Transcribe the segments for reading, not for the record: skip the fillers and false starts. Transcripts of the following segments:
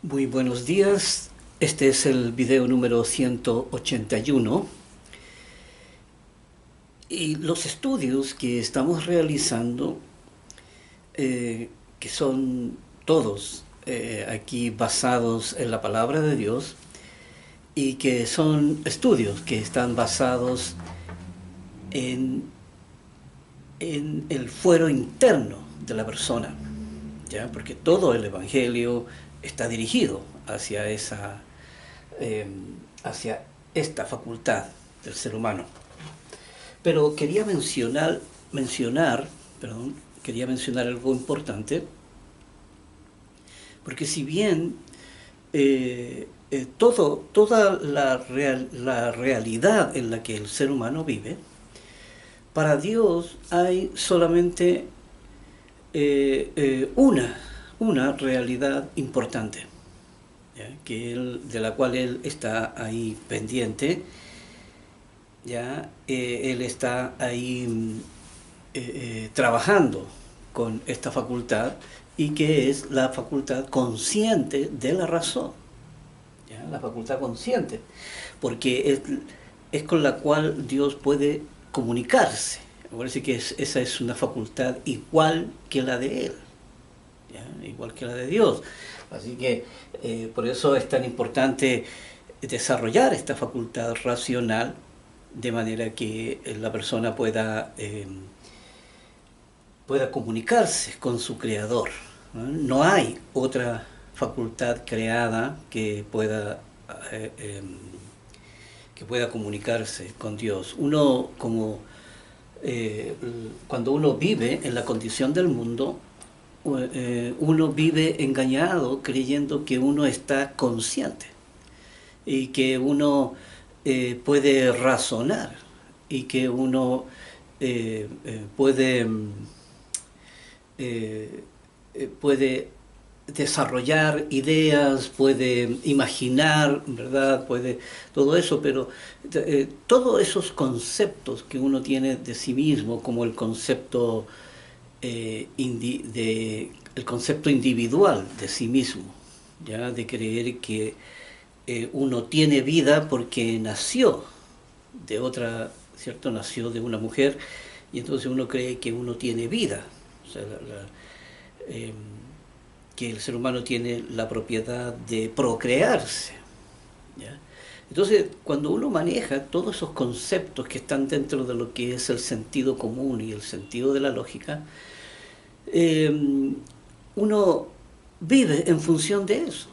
Muy buenos días, este es el video número 181 y los estudios que estamos realizando, que son todos aquí basados en la palabra de Dios y que son estudios que están basados en el fuero interno de la persona, ¿ya? Porque todo el Evangelio está dirigido hacia hacia esta facultad del ser humano. Pero quería mencionar algo importante, porque si bien toda la realidad en la que el ser humano vive, para Dios hay solamente una realidad importante, ¿ya? De la cual Él está ahí pendiente, ¿ya? Él está ahí trabajando con esta facultad, y que es la facultad consciente de la razón, ¿ya? La facultad consciente, porque es con la cual Dios puede comunicarse. Me parece que esa es una facultad igual que la de Él, ¿ya? Igual que la de Dios. Así que por eso es tan importante desarrollar esta facultad racional, de manera que la persona pueda comunicarse con su Creador, ¿no? No hay otra facultad creada que pueda comunicarse con Dios. Cuando uno vive en la condición del mundo, uno vive engañado creyendo que uno está consciente y que uno puede razonar y que uno puede desarrollar ideas, puede imaginar, ¿verdad? Puede todo eso, pero todos esos conceptos que uno tiene de sí mismo, como el concepto el concepto individual de sí mismo, ¿ya? De creer que uno tiene vida porque nació de otra, ¿cierto? Nació de una mujer, y entonces uno cree que uno tiene vida. O sea, que el ser humano tiene la propiedad de procrearse, ¿ya? Entonces, cuando uno maneja todos esos conceptos que están dentro de lo que es el sentido común y el sentido de la lógica, uno vive en función de eso,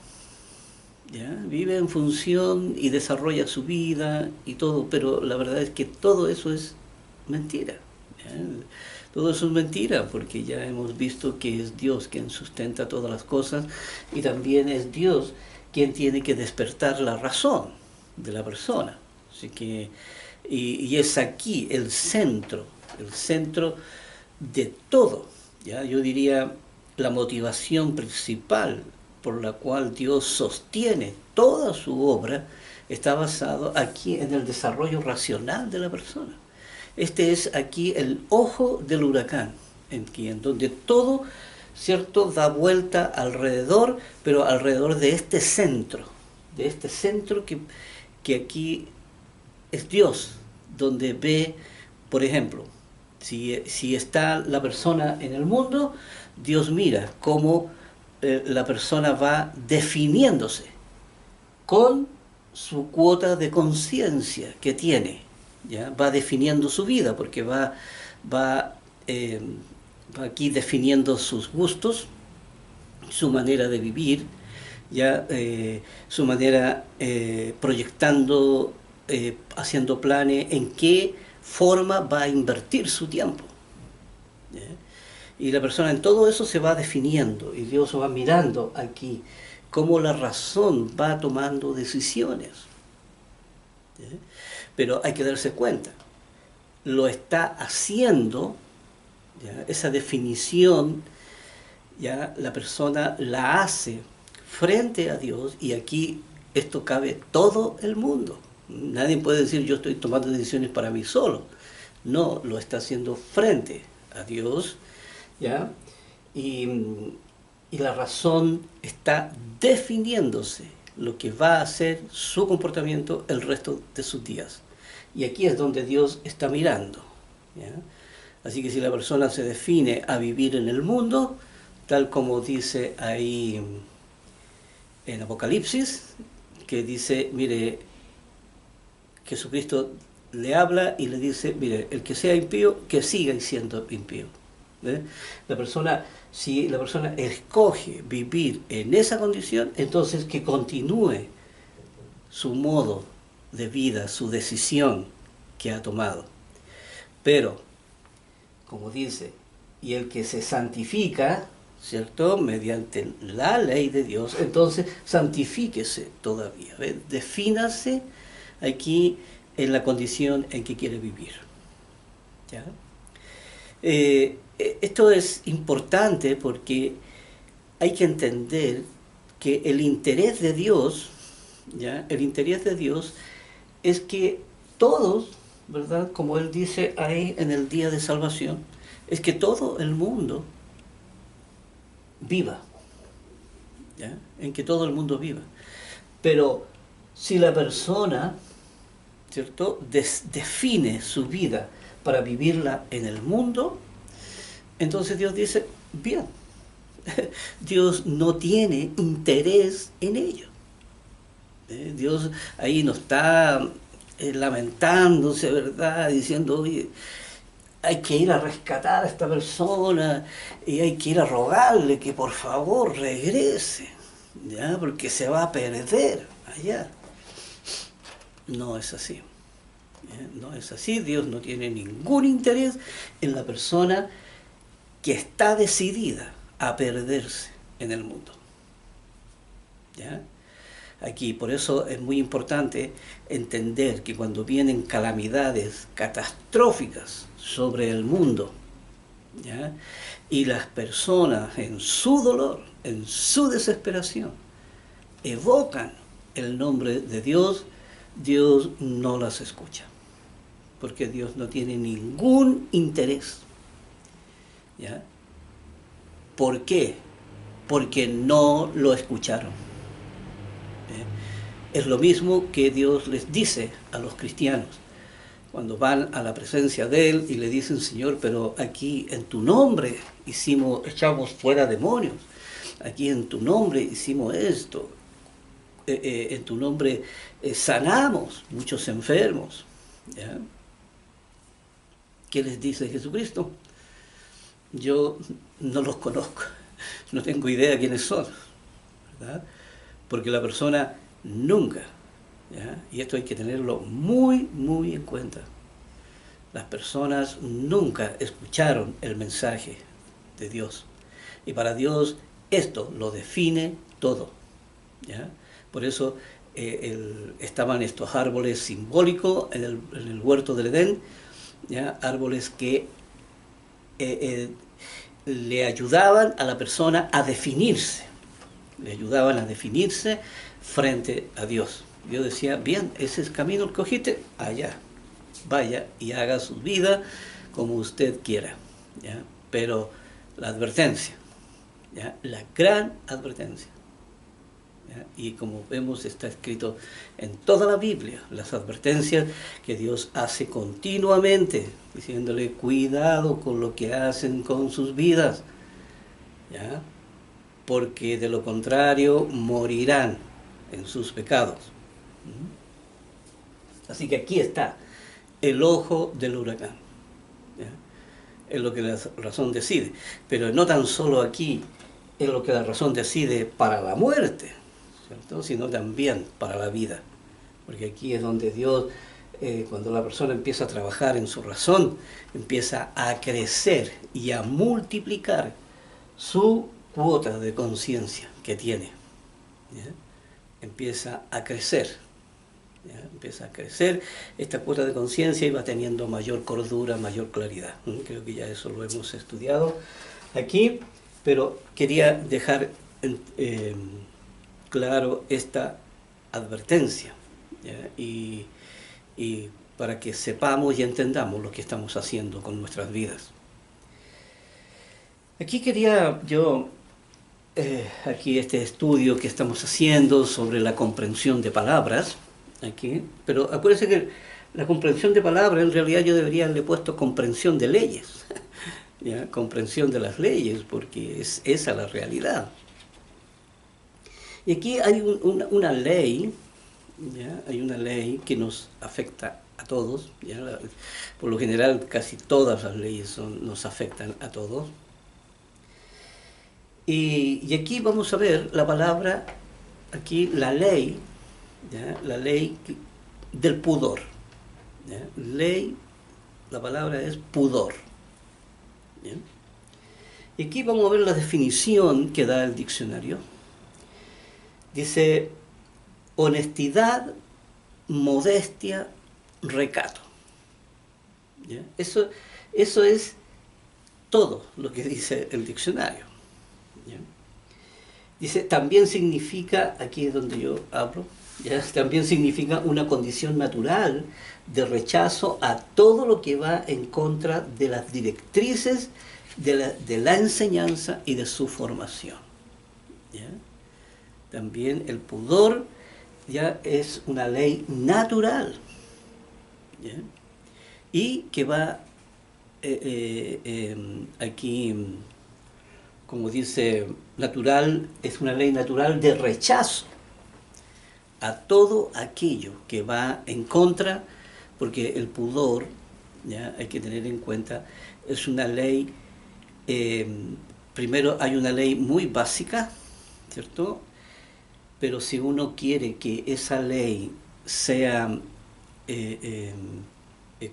¿ya? Vive en función y desarrolla su vida y todo, pero la verdad es que todo eso es mentira, ¿ya? Todo eso es mentira, porque ya hemos visto que es Dios quien sustenta todas las cosas, y también es Dios quien tiene que despertar la razón de la persona. Así que, y es aquí el centro de todo, ¿ya? Yo diría la motivación principal por la cual Dios sostiene toda su obra está basado aquí en el desarrollo racional de la persona. Este es aquí el ojo del huracán, en donde todo, ¿cierto?, da vuelta alrededor, pero alrededor de este centro que aquí es Dios, donde ve, por ejemplo, si está la persona en el mundo, Dios mira cómo la persona va definiéndose con su cuota de conciencia que tiene, ¿ya? Va definiendo su vida, porque va aquí definiendo sus gustos, su manera de vivir, ya su manera proyectando, haciendo planes en qué forma va a invertir su tiempo, ¿ya? Y la persona en todo eso se va definiendo, y Dios va mirando aquí cómo la razón va tomando decisiones, ¿ya? Pero hay que darse cuenta, lo está haciendo, ¿ya? Esa definición, ¿ya? La persona la hace frente a Dios, y aquí esto cabe todo el mundo. Nadie puede decir yo estoy tomando decisiones para mí solo. No, lo está haciendo frente a Dios, ¿ya? Y y la razón está definiéndose lo que va a ser su comportamiento el resto de sus días. Y aquí es donde Dios está mirando, ¿ya? Así que si la persona se define a vivir en el mundo, tal como dice ahí en Apocalipsis, que dice, mire, Jesucristo le habla y le dice, mire, el que sea impío, que siga siendo impío. ¿Ve? Si la persona escoge vivir en esa condición, entonces que continúe su modo de vida, su decisión que ha tomado. Pero, como dice, y el que se santifica, ¿cierto? Mediante la ley de Dios, entonces santifíquese todavía. ¿Ve? Defínase aquí en la condición en que quiere vivir. ¿Ya? Esto es importante porque hay que entender que el interés de Dios, ¿ya? El interés de Dios es que todos, ¿verdad? Como Él dice ahí en el día de salvación, es que todo el mundo viva, ¿ya? En que todo el mundo viva. Pero si la persona, ¿cierto?, define su vida para vivirla en el mundo, entonces Dios dice, bien, Dios no tiene interés en ello. Dios ahí no está lamentándose, ¿verdad?, diciendo, oye, hay que ir a rescatar a esta persona y hay que ir a rogarle que por favor regrese, ¿ya? Porque se va a perder allá. No es así. No es así. Dios no tiene ningún interés en la persona que está decidida a perderse en el mundo. ¿Ya? Aquí, por eso es muy importante entender que cuando vienen calamidades catastróficas sobre el mundo, ¿ya?, y las personas en su dolor, en su desesperación, evocan el nombre de Dios, Dios no las escucha, porque Dios no tiene ningún interés. ¿Ya? ¿Por qué? Porque no lo escucharon. Es lo mismo que Dios les dice a los cristianos cuando van a la presencia de Él y le dicen, Señor, pero aquí en tu nombre echamos fuera demonios, aquí en tu nombre hicimos esto, en tu nombre sanamos muchos enfermos. ¿Ya? ¿Qué les dice Jesucristo? Yo no los conozco, no tengo idea quiénes son, ¿verdad? Porque la persona nunca, ¿ya?, y esto hay que tenerlo muy, muy en cuenta, las personas nunca escucharon el mensaje de Dios. Y para Dios esto lo define todo, ¿ya? Por eso estaban estos árboles simbólicos en el huerto del Edén, ¿ya? Árboles que le ayudaban a la persona a definirse, le ayudaban a definirse frente a Dios. Dios decía, bien, ese es el camino que cogiste, allá, vaya y haga su vida como usted quiera, ¿ya? Pero la advertencia, ¿ya?, la gran advertencia, ¿ya? Y como vemos está escrito en toda la Biblia, las advertencias que Dios hace continuamente, diciéndole cuidado con lo que hacen con sus vidas, ¿ya?, porque de lo contrario morirán en sus pecados. Así que aquí está el ojo del huracán, ¿ya? Es lo que la razón decide, pero no tan solo aquí es lo que la razón decide para la muerte, ¿cierto?, sino también para la vida, porque aquí es donde Dios, cuando la persona empieza a trabajar en su razón, empieza a crecer y a multiplicar su cuota de conciencia que tiene, ¿ya? Empieza a crecer, ¿ya? Empieza a crecer esta cuota de conciencia y va teniendo mayor cordura, mayor claridad. Creo que ya eso lo hemos estudiado aquí, pero quería dejar claro esta advertencia, ¿ya? Y para que sepamos y entendamos lo que estamos haciendo con nuestras vidas. Aquí quería yo aquí este estudio que estamos haciendo sobre la comprensión de palabras, aquí, pero acuérdense que la comprensión de palabras en realidad yo debería haberle puesto comprensión de leyes, ¿ya? Comprensión de las leyes, porque es esa la realidad. Y aquí hay una ley, ¿ya? Hay una ley que nos afecta a todos, ¿ya? Por lo general casi todas las leyes nos afectan a todos. Y aquí vamos a ver la palabra, aquí la ley, ¿ya? La ley del pudor, ¿ya? Ley, la palabra es pudor. ¿Ya? Y aquí vamos a ver la definición que da el diccionario. Dice, honestidad, modestia, recato. ¿Ya? Eso es todo lo que dice el diccionario. ¿Ya? Dice, también significa, aquí es donde yo hablo, ¿ya? También significa una condición natural de rechazo a todo lo que va en contra de las directrices de la enseñanza y de su formación. ¿Ya? También el pudor ya es una ley natural, ¿ya? Y que va aquí, como dice, natural, es una ley natural de rechazo a todo aquello que va en contra, porque el pudor, ¿ya? Hay que tener en cuenta, es una ley, primero hay una ley muy básica, ¿cierto? Pero si uno quiere que esa ley sea,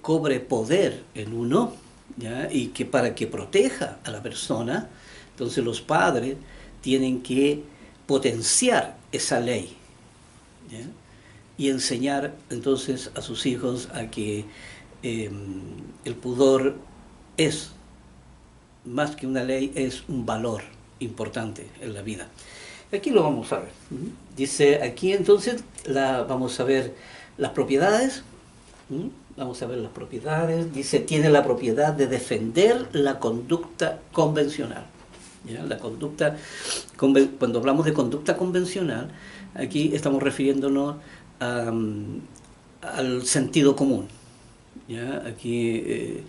cobre poder en uno, ¿ya? Y que para que proteja a la persona, entonces los padres tienen que potenciar esa ley, ¿ya? Y enseñar entonces a sus hijos a que el pudor es, más que una ley, es un valor importante en la vida. Aquí lo vamos a ver. Dice aquí entonces, vamos a ver las propiedades. Vamos a ver las propiedades. Dice, tiene la propiedad de defender la conducta convencional. ¿Ya? La conducta, cuando hablamos de conducta convencional, aquí estamos refiriéndonos al sentido común. ¿Ya? Aquí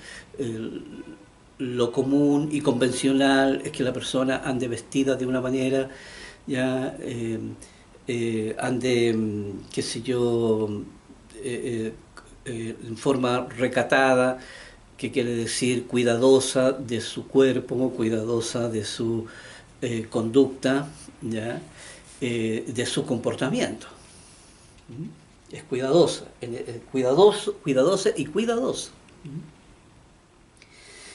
lo común y convencional es que la persona ande vestida de una manera, ya ande, qué sé yo, en forma recatada, que quiere decir cuidadosa de su cuerpo, cuidadosa de su conducta, ¿ya? De su comportamiento. Es cuidadosa, cuidadosa y cuidadosa.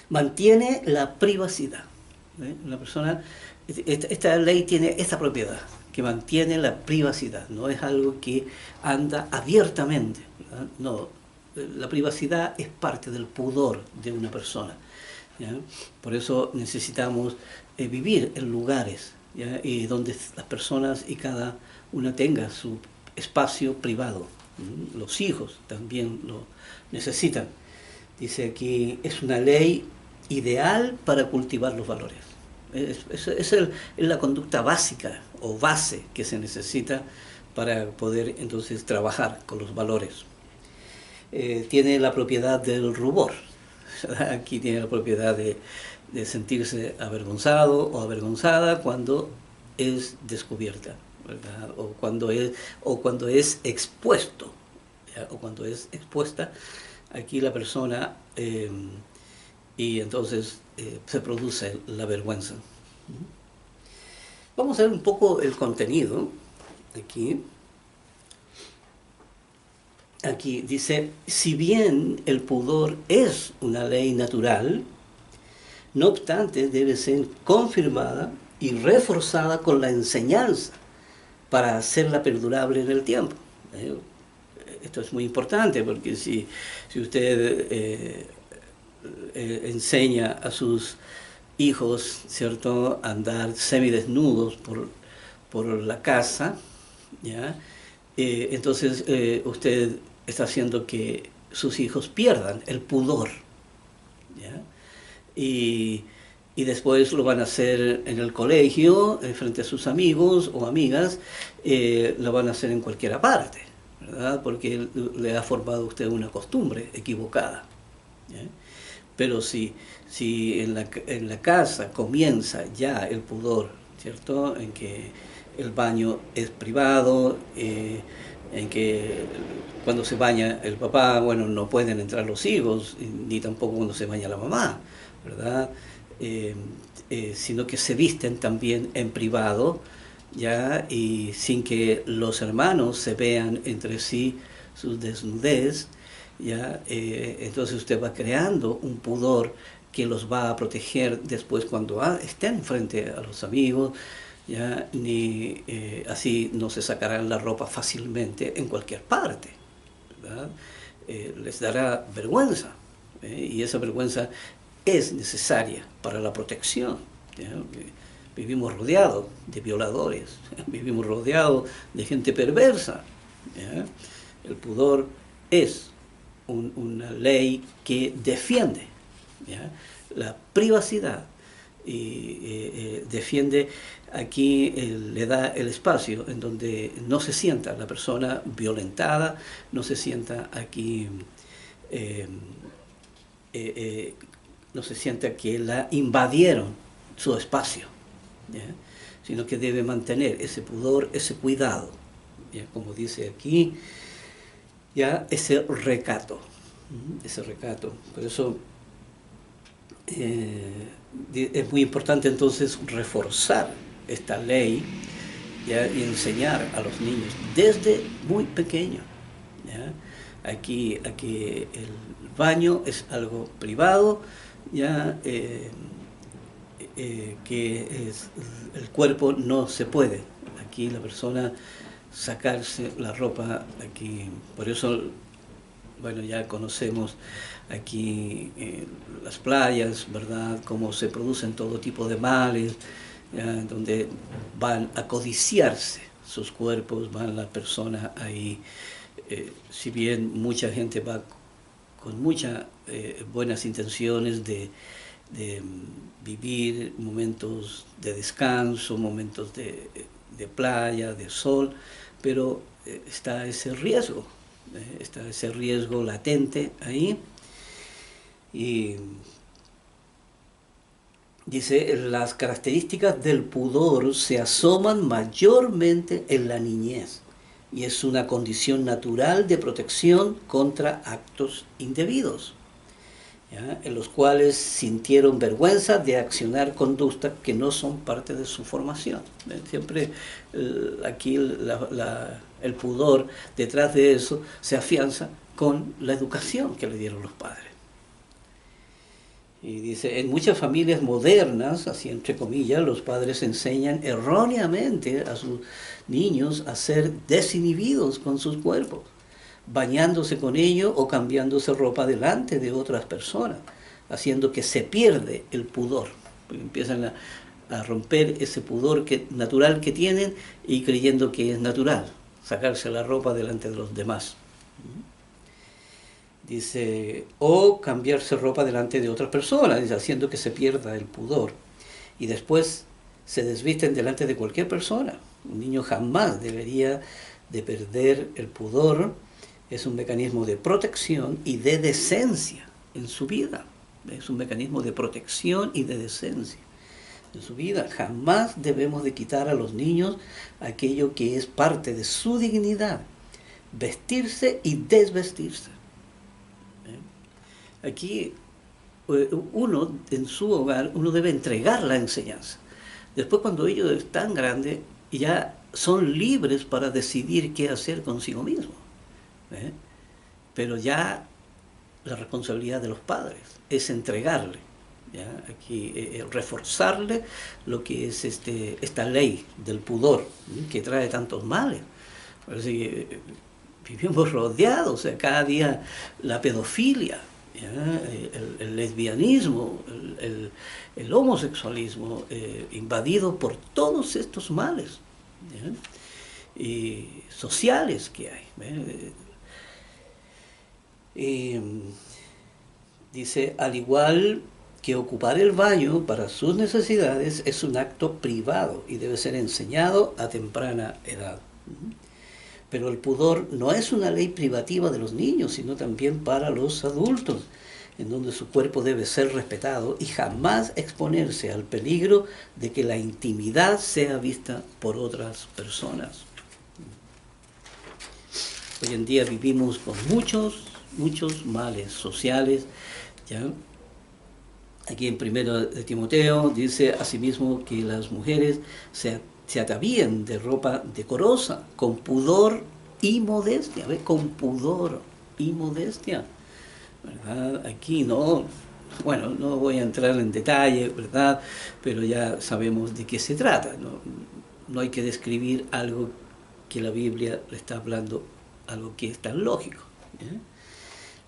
Mantiene la privacidad. La persona, esta ley tiene esta propiedad, que mantiene la privacidad, no es algo que anda abiertamente, ¿verdad? No, la privacidad es parte del pudor de una persona, ¿ya? Por eso necesitamos vivir en lugares, ¿ya? Y donde las personas y cada una tenga su espacio privado. Los hijos también lo necesitan. Dice aquí, es una ley ideal para cultivar los valores. Es la conducta básica o base que se necesita para poder entonces trabajar con los valores. Tiene la propiedad del rubor. Aquí tiene la propiedad de sentirse avergonzado o avergonzada cuando es descubierta, ¿verdad? O cuando es expuesto, ¿ya? O cuando es expuesta aquí la persona, y entonces se produce la vergüenza. Vamos a ver un poco el contenido aquí. Aquí dice, si bien el pudor es una ley natural, no obstante debe ser confirmada y reforzada con la enseñanza para hacerla perdurable en el tiempo. Esto es muy importante porque si usted enseña a sus hijos, ¿cierto?, a andar semidesnudos por la casa, ¿ya? Entonces usted está haciendo que sus hijos pierdan el pudor, ¿ya? Y y después lo van a hacer en el colegio, frente a sus amigos o amigas, lo van a hacer en cualquier parte, ¿verdad? Porque le ha formado usted una costumbre equivocada. ¿Ya? Pero si en la casa comienza ya el pudor, ¿cierto? En que el baño es privado, en que cuando se baña el papá, bueno, no pueden entrar los hijos, ni tampoco cuando se baña la mamá, ¿verdad? Eh, Sino que se visten también en privado, ¿ya? Y sin que los hermanos se vean entre sí sus desnudez, ¿ya? Entonces usted va creando un pudor que los va a proteger después cuando estén frente a los amigos, ¿ya? Ni así no se sacarán la ropa fácilmente en cualquier parte, ¿verdad? Les dará vergüenza, y esa vergüenza es necesaria para la protección, ¿ya? Vivimos rodeados de violadores, vivimos rodeados de gente perversa, ¿ya? El pudor es una ley que defiende, ¿ya? La privacidad y defiende aquí, le da el espacio en donde no se sienta la persona violentada, no se sienta aquí, eh, eh, eh, no se sienta que la invadieron su espacio, ¿ya? Sino que debe mantener ese pudor, ese cuidado, ¿ya? Como dice aquí, ya ese recato, ese recato. Por eso es muy importante entonces reforzar esta ley, ¿ya? Y enseñar a los niños desde muy pequeño, ¿ya? Aquí el baño es algo privado, ¿ya? Que el cuerpo no se puede. Aquí la persona sacarse la ropa, aquí, por eso, bueno, ya conocemos aquí las playas, ¿verdad? Cómo se producen todo tipo de males, ¿ya? Donde van a codiciarse sus cuerpos, van la persona ahí, si bien mucha gente va con muchas buenas intenciones de vivir momentos de descanso, momentos de playa, de sol, pero está ese riesgo latente ahí. Y dice, las características del pudor se asoman mayormente en la niñez y es una condición natural de protección contra actos indebidos, ¿ya? En los cuales sintieron vergüenza de accionar conductas que no son parte de su formación. Siempre aquí el pudor, detrás de eso, se afianza con la educación que le dieron los padres. Y dice, en muchas familias modernas, así entre comillas, los padres enseñan erróneamente a sus niños a ser desinhibidos con sus cuerpos, bañándose con ello o cambiándose ropa delante de otras personas, haciendo que se pierde el pudor. Porque empiezan a romper ese pudor natural que tienen y creyendo que es natural sacarse la ropa delante de los demás. Dice, o cambiarse ropa delante de otras personas, dice, haciendo que se pierda el pudor. Y después se desvisten delante de cualquier persona. Un niño jamás debería de perder el pudor. Es un mecanismo de protección y de decencia en su vida. Es un mecanismo de protección y de decencia en su vida. Jamás debemos de quitar a los niños aquello que es parte de su dignidad. Vestirse y desvestirse. Aquí uno en su hogar, uno debe entregar la enseñanza. Después cuando ellos están grandes, ya son libres para decidir qué hacer consigo mismos. Pero ya la responsabilidad de los padres es entregarle, ¿ya? Aquí reforzarle lo que es esta ley del pudor, que trae tantos males. Parece que vivimos rodeados, o sea, cada día la pedofilia, el lesbianismo, el homosexualismo, invadido por todos estos males, ¿ya? Y sociales que hay. Dice, al igual que ocupar el baño para sus necesidades es un acto privado y debe ser enseñado a temprana edad. Pero el pudor no es una ley privativa de los niños, sino también para los adultos, en donde su cuerpo debe ser respetado y jamás exponerse al peligro de que la intimidad sea vista por otras personas. Hoy en día vivimos con muchos males sociales, ¿ya? Aquí en 1 de Timoteo dice asimismo que las mujeres se atavíen de ropa decorosa, con pudor y modestia, ¿ve? Con pudor y modestia, ¿verdad? Aquí no, bueno, no voy a entrar en detalle, ¿verdad? Pero ya sabemos de qué se trata, no hay que describir algo que la Biblia le está hablando, algo que es tan lógico, ¿ya?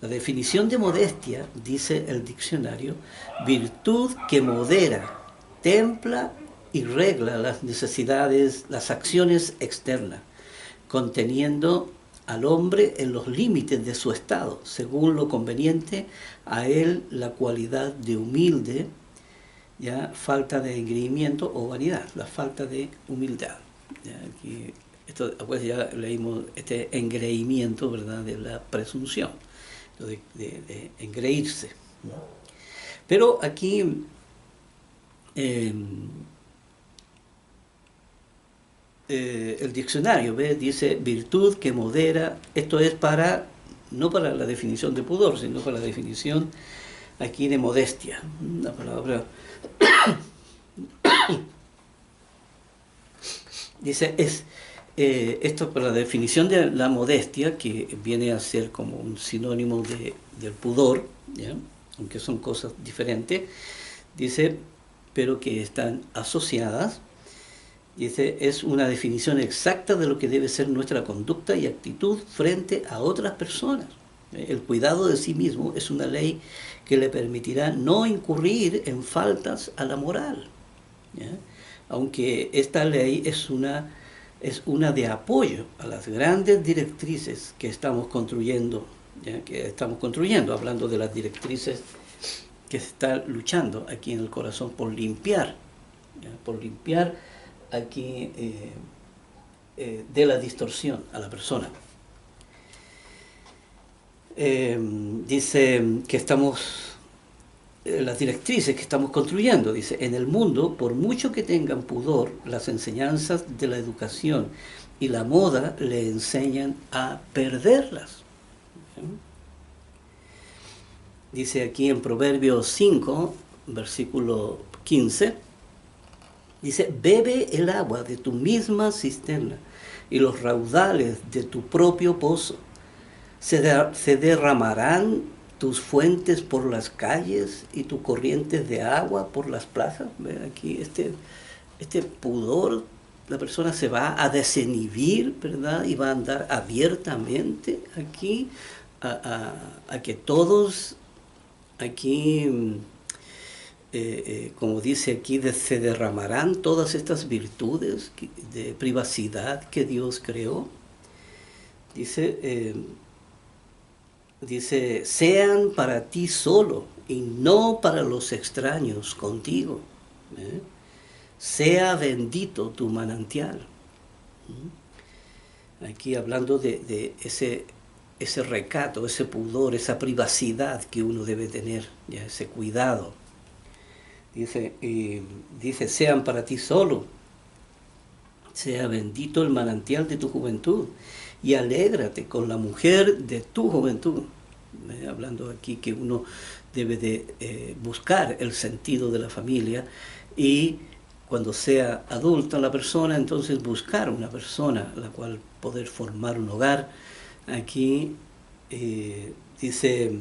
La definición de modestia, dice el diccionario, virtud que modera, templa y regla las necesidades, las acciones externas, conteniendo al hombre en los límites de su estado, según lo conveniente a él la cualidad de humilde, ya falta de engreimiento o vanidad, la falta de humildad. Ya, aquí, esto, pues ya leímos este engreimiento, ¿verdad?, de la presunción. De engreírse. Pero aquí el diccionario, ¿ve?, dice virtud que modera. Esto es para, no para la definición de pudor, sino para la definición aquí de modestia. La palabra dice esto es para la definición de la modestia, que viene a ser como un sinónimo del pudor, ¿ya?, aunque son cosas diferentes, dice, pero que están asociadas. Dice, es una definición exacta de lo que debe ser nuestra conducta y actitud frente a otras personas. El cuidado de sí mismo es una ley que le permitirá no incurrir en faltas a la moral, ¿ya?, aunque esta ley es una de apoyo a las grandes directrices que estamos construyendo, ¿ya?, hablando de las directrices que se están luchando aquí en el corazón por limpiar, ¿ya?, por limpiar aquí de la distorsión a la persona. Dice que las directrices que estamos construyendo, dice, en el mundo, por mucho que tengan pudor, las enseñanzas de la educación y la moda le enseñan a perderlas. Dice aquí en Proverbios 5, versículo 15, dice, bebe el agua de tu misma cisterna y los raudales de tu propio pozo. Se derramarán tus fuentes por las calles y tus corrientes de agua por las plazas. ¿Ven? Aquí este pudor, la persona se va a desinhibir, ¿verdad?, y va a andar abiertamente aquí a que todos aquí, como dice aquí, se derramarán todas estas virtudes de privacidad que Dios creó. Dice, sean para ti solo y no para los extraños contigo. Sea bendito tu manantial. Aquí hablando de ese recato, ese pudor, esa privacidad que uno debe tener, ya, ese cuidado. Dice, sean para ti solo. Sea bendito el manantial de tu juventud y alégrate con la mujer de tu juventud. Hablando aquí que uno debe de buscar el sentido de la familia, y cuando sea adulta la persona, entonces buscar una persona la cual poder formar un hogar. Aquí dice,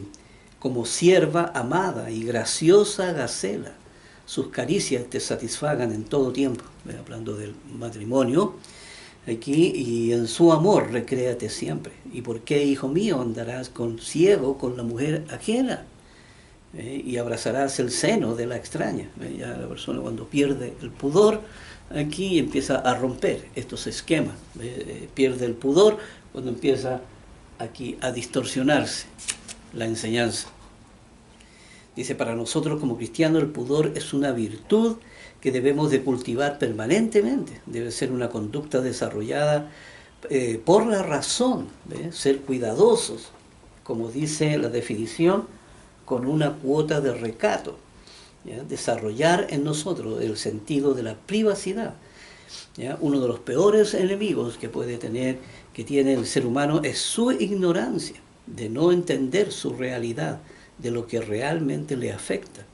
como sierva amada y graciosa gacela, sus caricias te satisfagan en todo tiempo. Hablando del matrimonio aquí, y en su amor recréate siempre. ¿Y por qué, hijo mío, andarás ciego con la mujer ajena? Y abrazarás el seno de la extraña. Ya la persona, cuando pierde el pudor, aquí empieza a romper estos esquemas. Pierde el pudor cuando empieza aquí a distorsionarse la enseñanza. Dice, para nosotros como cristianos el pudor es una virtud que debemos de cultivar permanentemente. Debe ser una conducta desarrollada por la razón, ser cuidadosos, como dice la definición, con una cuota de recato. ¿Ya? Desarrollar en nosotros el sentido de la privacidad. ¿Ya? Uno de los peores enemigos que tiene el ser humano es su ignorancia, de no entender su realidad, de lo que realmente le afecta,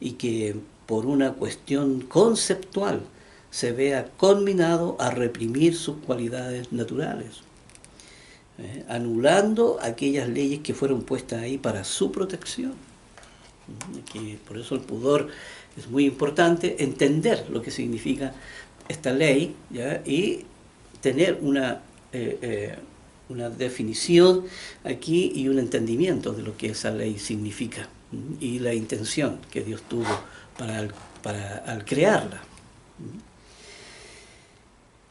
y que por una cuestión conceptual se vea conminado a reprimir sus cualidades naturales, anulando aquellas leyes que fueron puestas ahí para su protección. Que por eso el pudor es muy importante, entender lo que significa esta ley, ¿ya? Y tener una definición aquí y un entendimiento de lo que esa ley significa y la intención que Dios tuvo al crearla.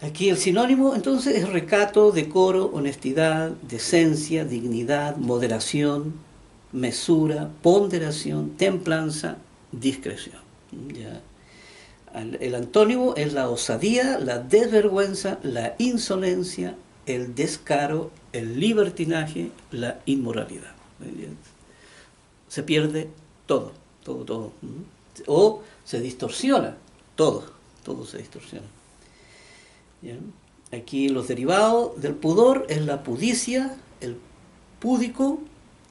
Aquí el sinónimo entonces es recato, decoro, honestidad, decencia, dignidad, moderación, mesura, ponderación, templanza, discreción. ¿Ya? El antónimo es la osadía, la desvergüenza, la insolencia, el descaro, el libertinaje, la inmoralidad. Se pierde todo, todo, todo. O se distorsiona, todo se distorsiona. ¿Ya? Aquí los derivados del pudor es la pudicia, el púdico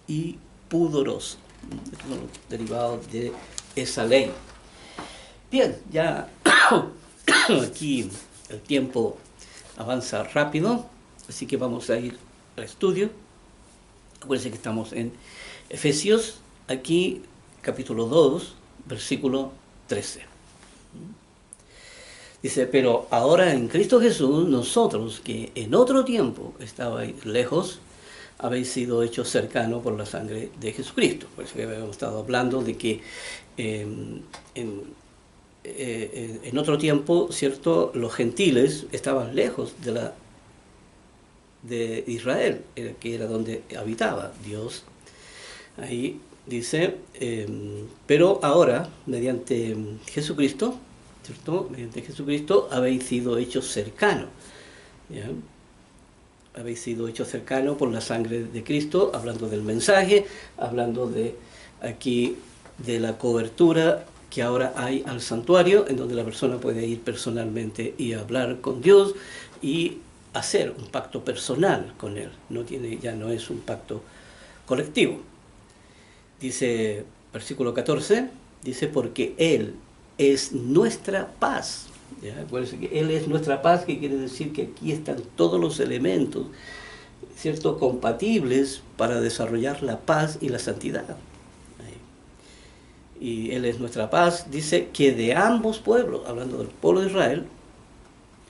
y pudoroso. Estos son los derivados de esa ley. Bien, ya aquí el tiempo avanza rápido, así que vamos a ir al estudio. Acuérdense que estamos en Efesios, aquí capítulo 2, versículo 13. Dice, pero ahora en Cristo Jesús, nosotros que en otro tiempo estabais lejos, habéis sido hechos cercanos por la sangre de Jesucristo. Por eso que habíamos estado hablando de que en otro tiempo, ¿cierto?, los gentiles estaban lejos de Israel, que era donde habitaba Dios. Ahí dice, pero ahora, mediante Jesucristo, ¿cierto?, mediante Jesucristo habéis sido hechos cercanos. ¿Ya? Habéis sido hechos cercanos por la sangre de Cristo, hablando del mensaje, hablando de aquí de la cobertura que ahora hay al santuario, en donde la persona puede ir personalmente y hablar con Dios y hacer un pacto personal con Él. Ya no es un pacto colectivo. Dice, versículo 14, dice, porque Él es nuestra paz. ¿Ya? Acuérdense que Él es nuestra paz, que quiere decir que aquí están todos los elementos, ¿cierto?, compatibles para desarrollar la paz y la santidad. Y Él es nuestra paz, dice que de ambos pueblos, hablando del pueblo de Israel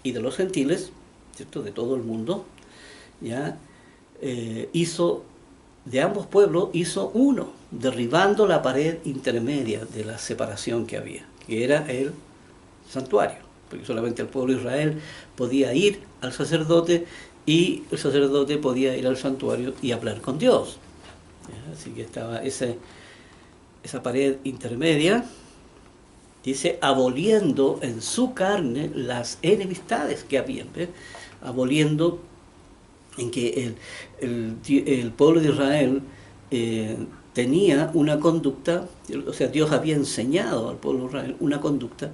y de los gentiles, ¿cierto?, de todo el mundo, ya de ambos pueblos hizo uno, derribando la pared intermedia de la separación que había, que era el santuario, porque solamente el pueblo de Israel podía ir al sacerdote y el sacerdote podía ir al santuario y hablar con Dios. ¿Ya? Así que estaba esa pared intermedia, dice, aboliendo en su carne las enemistades que habían, ¿ves? Aboliendo en que el pueblo de Israel tenía una conducta, o sea, Dios había enseñado al pueblo de Israel una conducta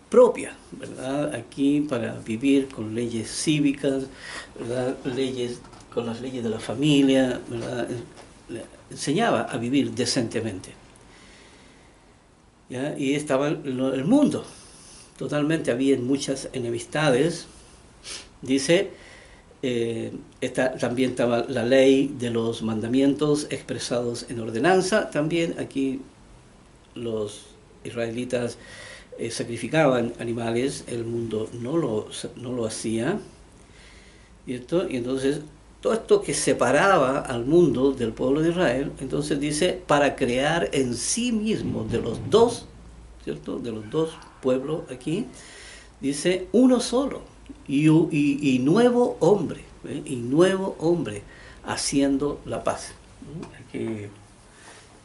propia, ¿verdad? Aquí para vivir con leyes cívicas, ¿verdad? Con las leyes de la familia, ¿verdad? Enseñaba a vivir decentemente. ¿Ya? Y estaba el mundo, totalmente, había muchas enemistades. Dice, también estaba la ley de los mandamientos expresados en ordenanza. También aquí los israelitas sacrificaban animales, el mundo no lo hacía, ¿cierto? Y entonces todo esto que separaba al mundo del pueblo de Israel, entonces dice, para crear en sí mismo de los dos, ¿cierto?, de los dos pueblos aquí, dice, uno solo y nuevo hombre, y nuevo hombre haciendo la paz. Aquí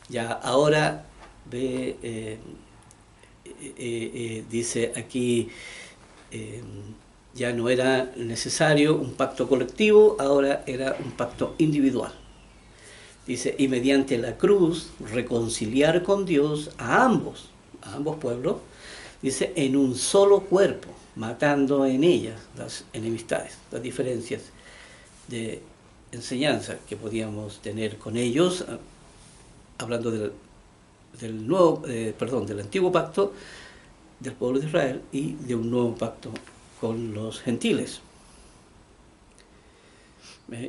Ya ahora ve, dice aquí, eh, ya no era necesario un pacto colectivo, ahora era un pacto individual. Dice, y mediante la cruz reconciliar con Dios a ambos pueblos, dice, en un solo cuerpo, matando en ellas las enemistades, las diferencias de enseñanza que podíamos tener con ellos, hablando del nuevo, perdón, del antiguo pacto del pueblo de Israel y de un nuevo pacto con los gentiles.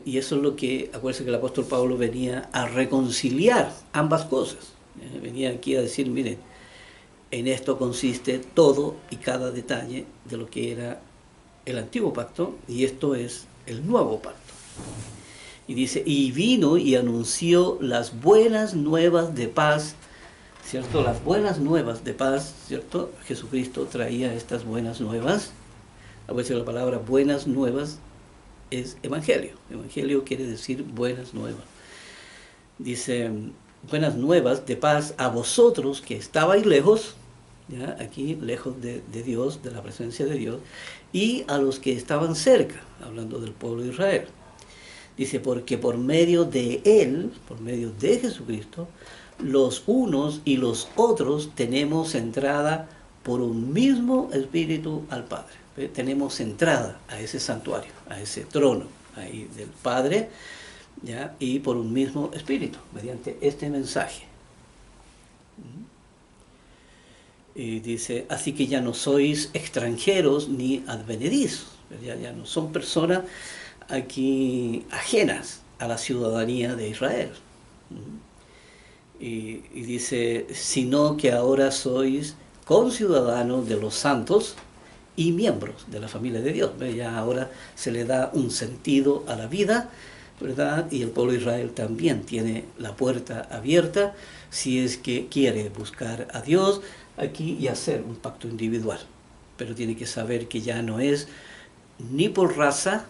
Y eso es lo que, acuérdense que el apóstol Pablo venía a reconciliar ambas cosas. Venía aquí a decir, miren, en esto consiste todo y cada detalle de lo que era el antiguo pacto, y esto es el nuevo pacto. Y dice, y vino y anunció las buenas nuevas de paz, ¿cierto? Las buenas nuevas de paz, ¿cierto? Jesucristo traía estas buenas nuevas. A veces la palabra buenas nuevas es evangelio. Evangelio quiere decir buenas nuevas. Dice, buenas nuevas de paz a vosotros que estabais lejos, ¿ya? Aquí lejos de Dios, de la presencia de Dios, y a los que estaban cerca, hablando del pueblo de Israel. Dice, porque por medio de Él, por medio de Jesucristo, los unos y los otros tenemos entrada por un mismo Espíritu al Padre. ¿Ve? Tenemos entrada a ese santuario, a ese trono ahí del Padre, ¿ya? Y por un mismo Espíritu, mediante este mensaje. Y dice, así que ya no sois extranjeros ni advenedizos, ya no son personas aquí ajenas a la ciudadanía de Israel. Y dice, sino que ahora sois conciudadanos de los santos y miembros de la familia de Dios. Ya ahora se le da un sentido a la vida, ¿verdad? Y el pueblo de Israel también tiene la puerta abierta si es que quiere buscar a Dios aquí y hacer un pacto individual. Pero tiene que saber que ya no es ni por raza,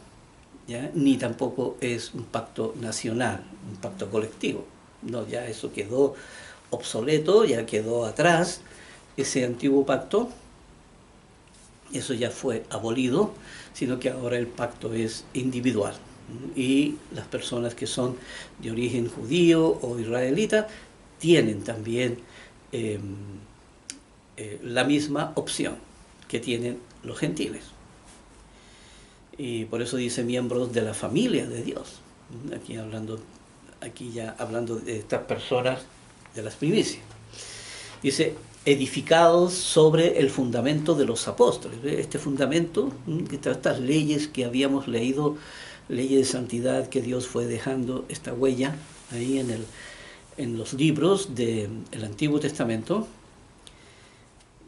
¿ya? Ni tampoco es un pacto nacional, un pacto colectivo. No, ya eso quedó obsoleto, ya quedó atrás ese antiguo pacto, eso ya fue abolido, sino que ahora el pacto es individual. Y las personas que son de origen judío o israelita tienen también la misma opción que tienen los gentiles. Y por eso dice miembros de la familia de Dios. Aquí ya hablando de estas personas de las primicias. Dice, edificados sobre el fundamento de los apóstoles. Este fundamento, estas leyes que habíamos leído, leyes de santidad que Dios fue dejando, esta huella ahí en los libros del Antiguo Testamento.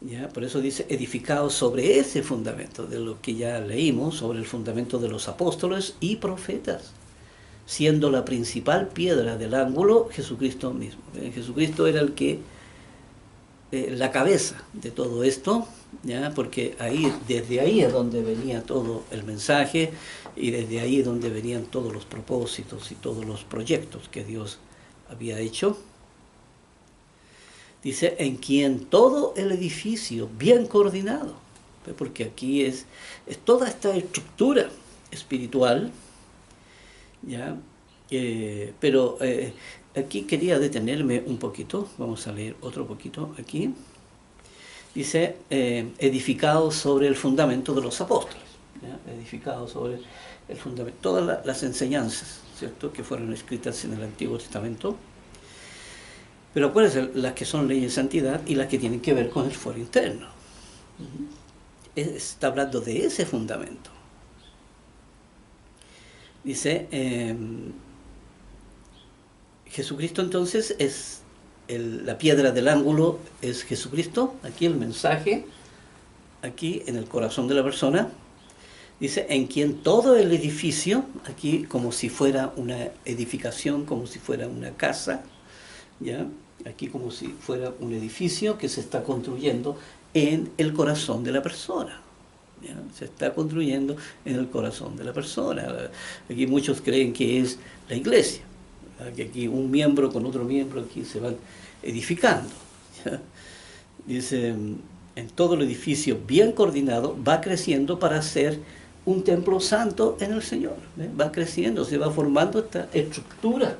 ¿Ya? Por eso dice edificados sobre ese fundamento, de lo que ya leímos, sobre el fundamento de los apóstoles y profetas, siendo la principal piedra del ángulo Jesucristo mismo. Jesucristo era el que, la cabeza de todo esto, ¿ya? Porque desde ahí es donde venía todo el mensaje y desde ahí es donde venían todos los propósitos y todos los proyectos que Dios había hecho. Dice, en quien todo el edificio bien coordinado, porque aquí es toda esta estructura espiritual, ¿ya? Pero aquí quería detenerme un poquito, vamos a leer otro poquito aquí. Dice, edificado sobre el fundamento de los apóstoles, ¿ya? Edificado sobre el fundamento, todas las enseñanzas, ¿cierto?, que fueron escritas en el Antiguo Testamento. Pero acuérdense, las que son leyes de santidad y las que tienen que ver con el fuero interno. Está hablando de ese fundamento. Dice, Jesucristo entonces es la piedra del ángulo, es Jesucristo, aquí el mensaje, aquí en el corazón de la persona. Dice, en quien todo el edificio, aquí como si fuera una edificación, como si fuera una casa, ¿ya? Aquí como si fuera un edificio que se está construyendo en el corazón de la persona, ¿ya? Se está construyendo en el corazón de la persona. Aquí muchos creen que es la iglesia, ¿verdad? Que aquí un miembro con otro miembro aquí se van edificando. ¿Ya? Dice, en todo el edificio bien coordinado va creciendo para ser un templo santo en el Señor. ¿Ve? Va creciendo, se va formando esta estructura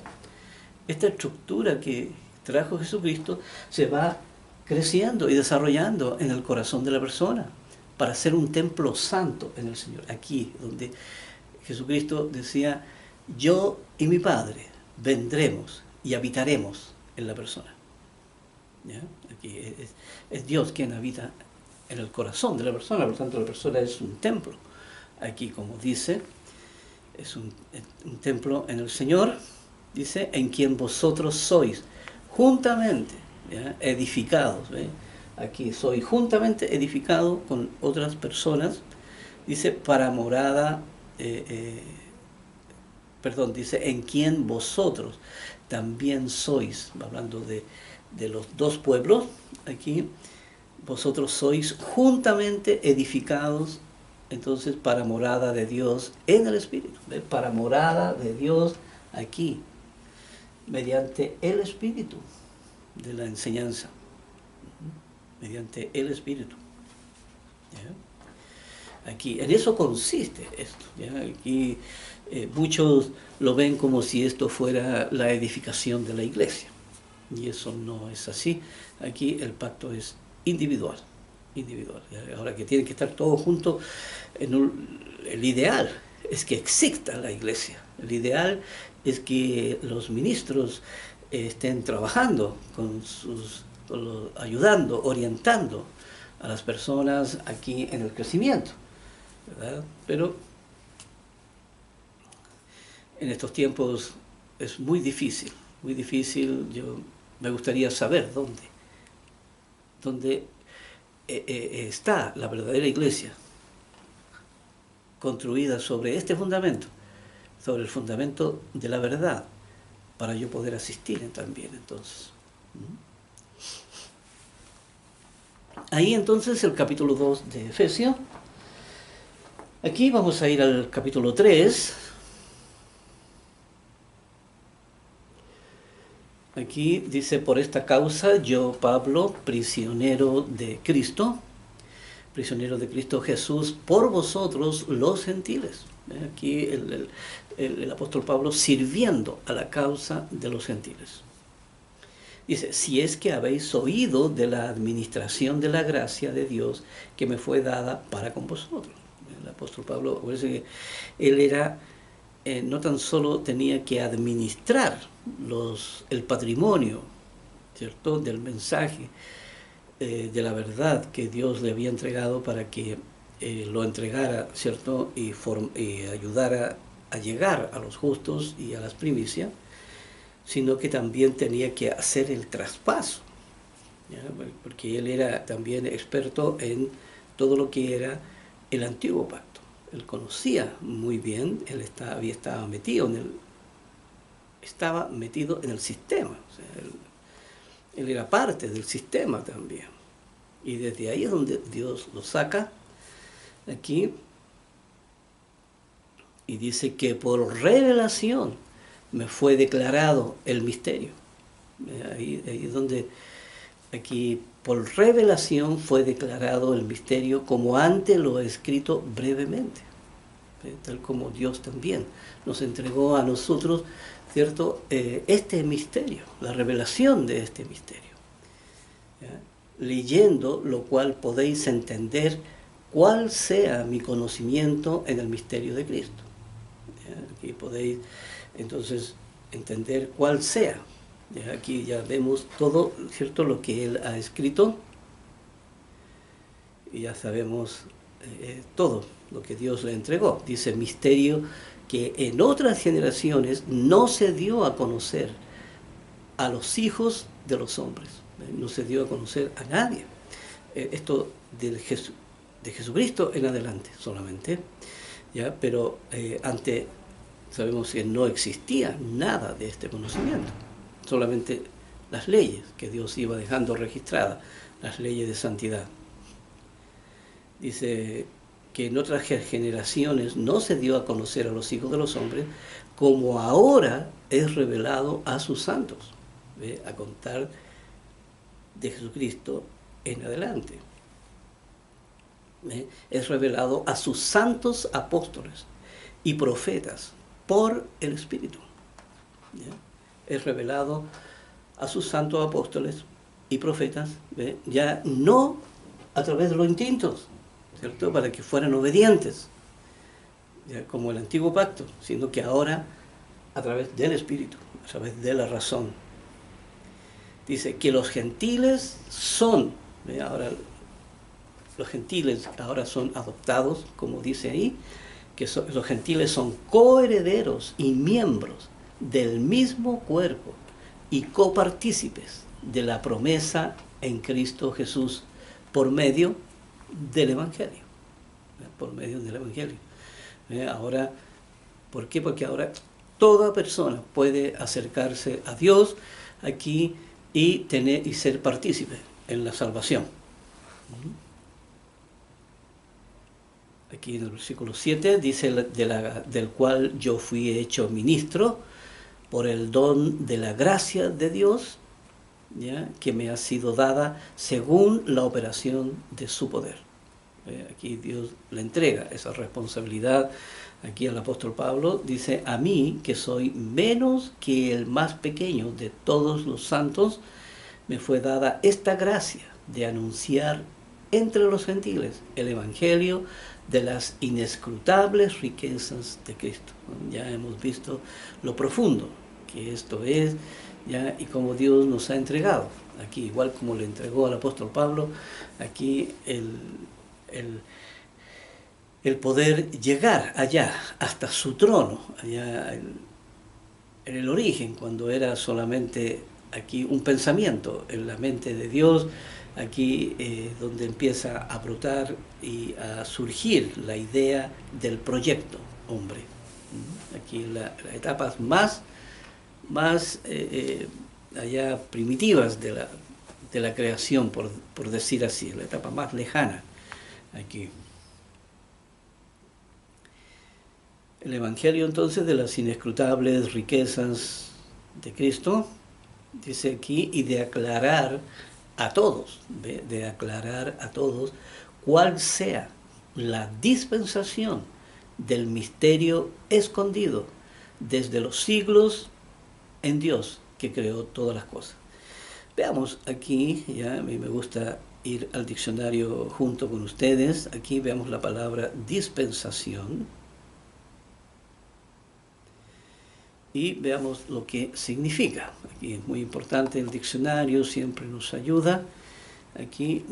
que trajo Jesucristo se va creciendo y desarrollando en el corazón de la persona para ser un templo santo en el Señor. Aquí donde Jesucristo decía, yo y mi Padre vendremos y habitaremos en la persona. ¿Ya? Aquí es Dios quien habita en el corazón de la persona, por lo tanto la persona es un templo. Aquí, como dice, es un templo en el Señor, dice, en quien vosotros sois juntamente, ¿ya? Edificados. ¿Ve? Aquí soy juntamente edificado con otras personas, dice, para morada, dice, en quien vosotros también sois, hablando de los dos pueblos, aquí, vosotros sois juntamente edificados, entonces, para morada de Dios en el Espíritu, ¿ve? Para morada de Dios aquí, mediante el Espíritu de la enseñanza, mediante el Espíritu. ¿Ya? Aquí, en eso consiste esto. ¿Ya? Aquí muchos lo ven como si esto fuera la edificación de la iglesia, y eso no es así. Aquí el pacto es individual. Ahora que tienen que estar todos juntos, el ideal es que exista la iglesia. El ideal es que los ministros estén trabajando ayudando, orientando a las personas aquí en el crecimiento, ¿verdad? Pero en estos tiempos es muy difícil, muy difícil. Yo me gustaría saber dónde está la verdadera iglesia construida sobre este fundamento, sobre el fundamento de la verdad, para yo poder asistir también. Entonces, ahí entonces el capítulo 2 de Efesios. Aquí vamos a ir al capítulo 3. Aquí dice, por esta causa yo, Pablo, prisionero de Cristo Jesús, por vosotros los gentiles. Aquí el apóstol Pablo sirviendo a la causa de los gentiles. Dice, si es que habéis oído de la administración de la gracia de Dios que me fue dada para con vosotros. El apóstol Pablo, parece que él era, no tan solo tenía que administrar el patrimonio, ¿cierto?, del mensaje, de la verdad que Dios le había entregado para que lo entregara, ¿cierto?, y ayudara a llegar a los justos y a las primicias, sino que también tenía que hacer el traspaso, ¿ya? Porque él era también experto en todo lo que era el antiguo pacto. Él conocía muy bien, él estaba metido en el sistema, o sea, él era parte del sistema también. Y desde ahí es donde Dios lo saca aquí y dice que por revelación me fue declarado el misterio. Ahí es donde aquí por revelación fue declarado el misterio, como antes lo he escrito brevemente, tal como Dios también nos entregó a nosotros, ¿cierto?, este misterio, la revelación de este misterio. ¿Ya? Leyendo lo cual podéis entender cuál sea mi conocimiento en el misterio de Cristo. ¿Ya? Aquí podéis entonces entender cuál sea. ¿Ya? Aquí ya vemos todo, ¿cierto?, lo que él ha escrito, y ya sabemos todo lo que Dios le entregó. Dice, misterio que en otras generaciones no se dio a conocer a los hijos de los hombres. No se dio a conocer a nadie. Esto de Jesucristo en adelante solamente, ¿ya? Pero antes sabemos que no existía nada de este conocimiento, solamente las leyes que Dios iba dejando registradas, las leyes de santidad. Dice que en otras generaciones no se dio a conocer a los hijos de los hombres, como ahora es revelado a sus santos, ¿ve? A contar de Jesucristo en adelante. ¿Ve? Es revelado a sus santos apóstoles y profetas por el Espíritu. ¿Ya? Es revelado a sus santos apóstoles y profetas, ¿ve? Ya no a través de los instintos, ¿cierto? Para que fueran obedientes, ¿ya? Como el antiguo pacto, sino que ahora a través del Espíritu, a través de la razón. Dice que los gentiles son, ¿ve? Ahora los gentiles ahora son adoptados, como dice ahí, que los gentiles son coherederos y miembros del mismo cuerpo y copartícipes de la promesa en Cristo Jesús por medio del Evangelio. Por medio del Evangelio. Ahora, ¿por qué? Porque ahora toda persona puede acercarse a Dios aquí y ser partícipe en la salvación. Aquí en el versículo 7 dice del cual yo fui hecho ministro por el don de la gracia de Dios, ¿ya? Que me ha sido dada según la operación de su poder. Aquí Dios le entrega esa responsabilidad aquí al apóstol Pablo. Dice, a mí, que soy menos que el más pequeño de todos los santos, me fue dada esta gracia de anunciar entre los gentiles el Evangelio de las inescrutables riquezas de Cristo. Ya hemos visto lo profundo que esto es, ¿ya? Y cómo Dios nos ha entregado. Aquí, igual como le entregó al apóstol Pablo, aquí el poder llegar allá, hasta su trono, allá en el origen, cuando era solamente aquí un pensamiento en la mente de Dios, aquí donde empieza a brotar y a surgir la idea del proyecto hombre. Aquí las etapas más allá primitivas de la creación, por decir así, la etapa más lejana aquí. El Evangelio entonces de las inescrutables riquezas de Cristo, dice aquí, y de aclarar a todos, ¿ve? De aclarar a todos cuál sea la dispensación del misterio escondido desde los siglos en Dios que creó todas las cosas. Veamos aquí, ya a mí me gusta ir al diccionario junto con ustedes. Aquí veamos la palabra dispensación y veamos lo que significa. Aquí es muy importante, el diccionario siempre nos ayuda. Aquí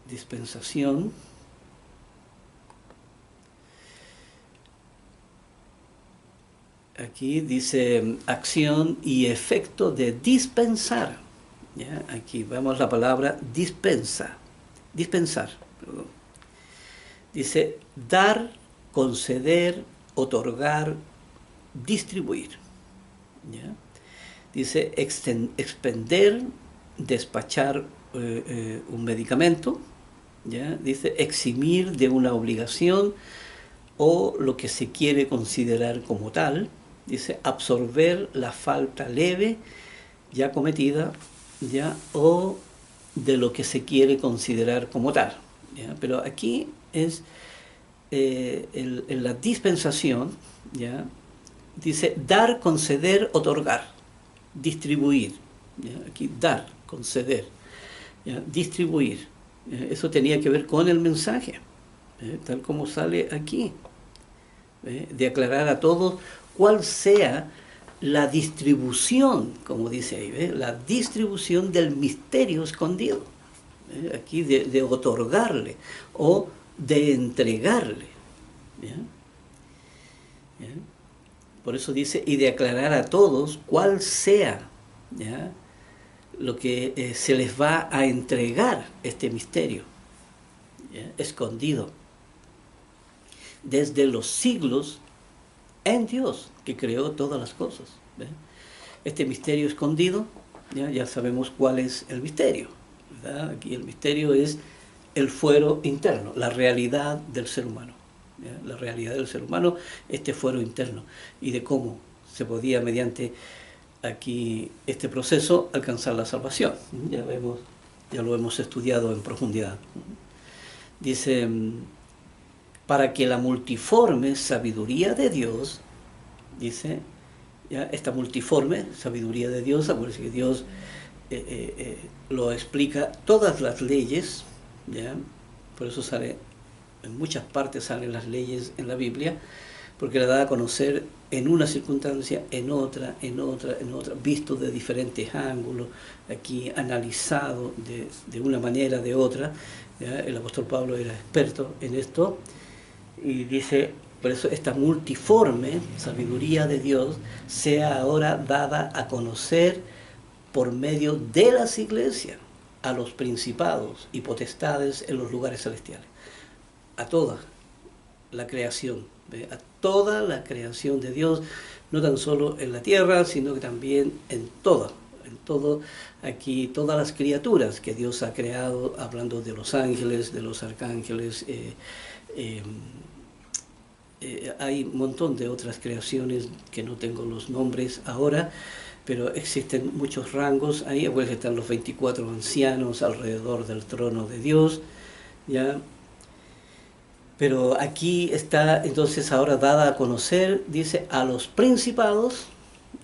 dispensación. Aquí dice acción y efecto de dispensar. ¿Ya? Aquí vemos la palabra dispensar. Perdón. Dice dar, conceder, otorgar, distribuir. ¿Ya? Dice expender, despachar un medicamento. ¿Ya? Dice eximir de una obligación o lo que se quiere considerar como tal. Dice absorber la falta leve ya cometida, ¿ya? O de lo que se quiere considerar como tal, ¿ya? Pero aquí es en la dispensación, ¿ya? Dice dar, conceder, otorgar, distribuir, ¿ya? Aquí dar, conceder, ¿ya? Distribuir, ¿ya? Eso tenía que ver con el mensaje, tal como sale aquí, de aclarar a todos cuál sea la distribución, como dice ahí, la distribución del misterio escondido, aquí de otorgarle o de entregarle. ¿Ya? ¿Ya? Por eso dice, y de aclarar a todos cuál sea, ¿ya? Lo que se les va a entregar este misterio, ¿ya? Escondido desde los siglos en Dios, que creó todas las cosas. ¿Ve? Este misterio escondido, ya sabemos cuál es el misterio. ¿verdad? Aquí el misterio es el fuero interno, la realidad del ser humano. ¿Ya? La realidad del ser humano, este fuero interno, y de cómo se podía, mediante aquí este proceso, alcanzar la salvación. Ya lo hemos estudiado en profundidad. Dice, para que la multiforme sabiduría de Dios, dice, ¿ya? Esta multiforme sabiduría de Dios, acuérdense que Dios lo explica todas las leyes, ¿ya? Por eso sale, en muchas partes salen las leyes en la Biblia, porque la da a conocer en una circunstancia, en otra, visto de diferentes ángulos, aquí analizado de una manera, de otra. ¿Ya? El apóstol Pablo era experto en esto, y dice, por eso esta multiforme sabiduría de Dios sea ahora dada a conocer por medio de las iglesias a los principados y potestades en los lugares celestiales, a toda la creación, a toda la creación de Dios, no tan solo en la tierra, sino que también en todo aquí, todas las criaturas que Dios ha creado, hablando de los ángeles, de los arcángeles, hay un montón de otras creaciones que no tengo los nombres ahora, pero existen muchos rangos ahí. Pues están los 24 ancianos alrededor del trono de Dios, ¿ya? Pero aquí está entonces ahora dada a conocer, dice, a los principados,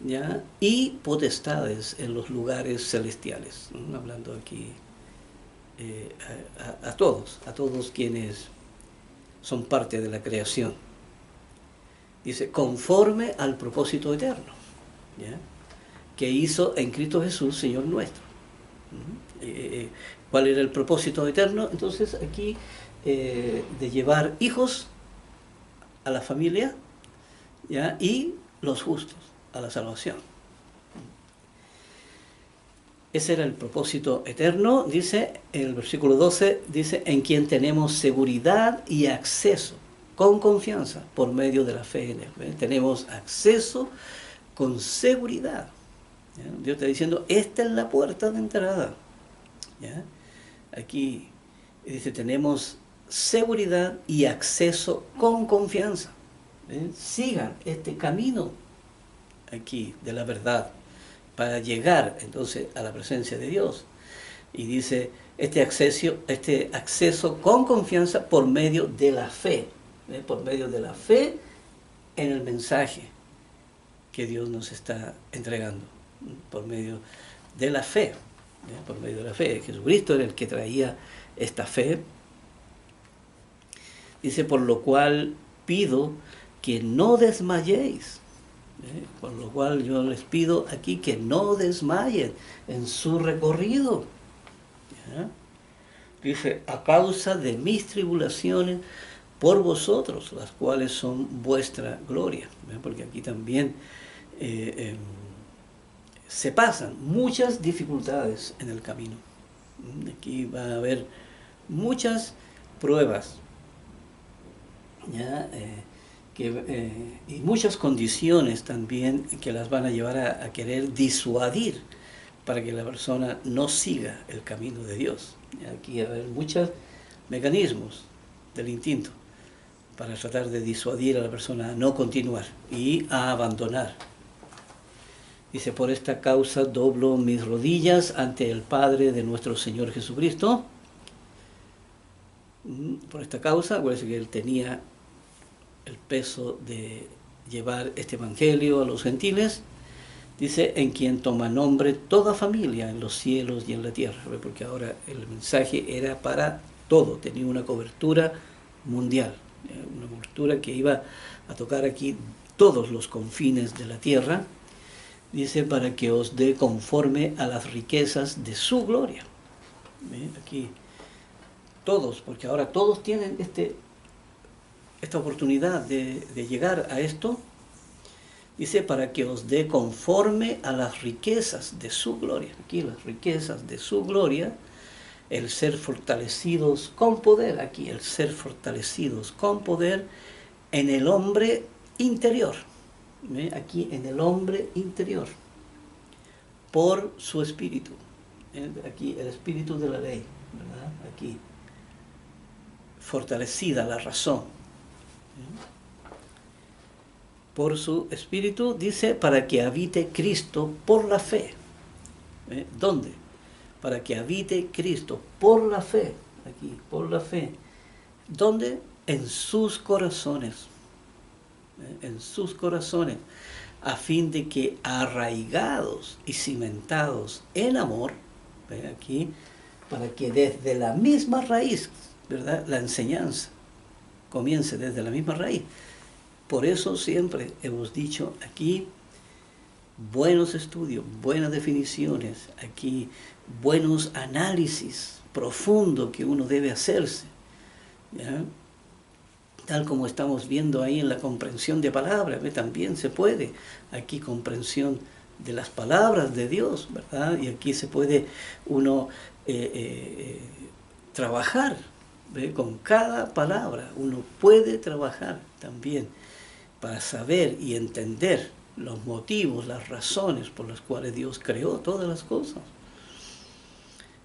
¿ya? Y potestades en los lugares celestiales, ¿no? Hablando aquí a todos quienes son parte de la creación. Dice, conforme al propósito eterno, ¿ya? Que hizo en Cristo Jesús, Señor nuestro. ¿Cuál era el propósito eterno? Entonces aquí, de llevar hijos a la familia, ¿ya? Y los justos a la salvación. Ese era el propósito eterno, dice en el versículo 12, dice, en quien tenemos seguridad y acceso con confianza por medio de la fe en él. ¿Ven? Tenemos acceso con seguridad. ¿Ya? Dios está diciendo, esta es la puerta de entrada. ¿Ya? Aquí dice, tenemos seguridad y acceso con confianza. ¿Ven? Sigan este camino aquí de la verdad para llegar entonces a la presencia de Dios. Y dice, este acceso con confianza por medio de la fe. Por medio de la fe en el mensaje que Dios nos está entregando, por medio de la fe, por medio de la fe. Jesucristo era el que traía esta fe. Dice, por lo cual pido que no desmayéis. Por lo cual yo les pido aquí que no desmayen en su recorrido. ¿Ya? Dice, a causa de mis tribulaciones por vosotros, las cuales son vuestra gloria. Porque aquí también se pasan muchas dificultades en el camino. Aquí va a haber muchas pruebas, ¿ya? Y muchas condiciones también que las van a llevar a querer disuadir para que la persona no siga el camino de Dios. Aquí va a haber muchos mecanismos del instinto para tratar de disuadir a la persona a no continuar y a abandonar. Dice, por esta causa doblo mis rodillas ante el Padre de nuestro Señor Jesucristo. Por esta causa, acuérdense que él tenía el peso de llevar este evangelio a los gentiles. Dice, en quien toma nombre toda familia en los cielos y en la tierra, porque ahora el mensaje era para todo, tenía una cobertura mundial, una cobertura que iba a tocar aquí todos los confines de la tierra. Dice, para que os dé conforme a las riquezas de su gloria. Aquí todos, porque ahora todos tienen esta oportunidad de llegar a esto. Dice, para que os dé conforme a las riquezas de su gloria. Aquí las riquezas de su gloria, el ser fortalecidos con poder, aquí el ser fortalecidos con poder en el hombre interior. Aquí en el hombre interior, por su espíritu. Aquí el espíritu de la ley, ¿verdad? Aquí, fortalecida la razón. Por su espíritu, dice, para que habite Cristo por la fe. ¿Dónde? Para que habite Cristo por la fe. Aquí, por la fe. ¿Dónde? En sus corazones. En sus corazones. A fin de que arraigados y cimentados en amor, aquí, para que desde la misma raíz, ¿verdad? La enseñanza comience desde la misma raíz. Por eso siempre hemos dicho aquí, buenos estudios, buenas definiciones, aquí buenos análisis profundos que uno debe hacerse, ¿ya? Tal como estamos viendo ahí en la comprensión de palabras, ¿ve? También se puede, aquí comprensión de las palabras de Dios, ¿verdad? Y aquí se puede uno trabajar, ¿ve? Con cada palabra, uno puede trabajar también para saber y entender los motivos, las razones por las cuales Dios creó todas las cosas.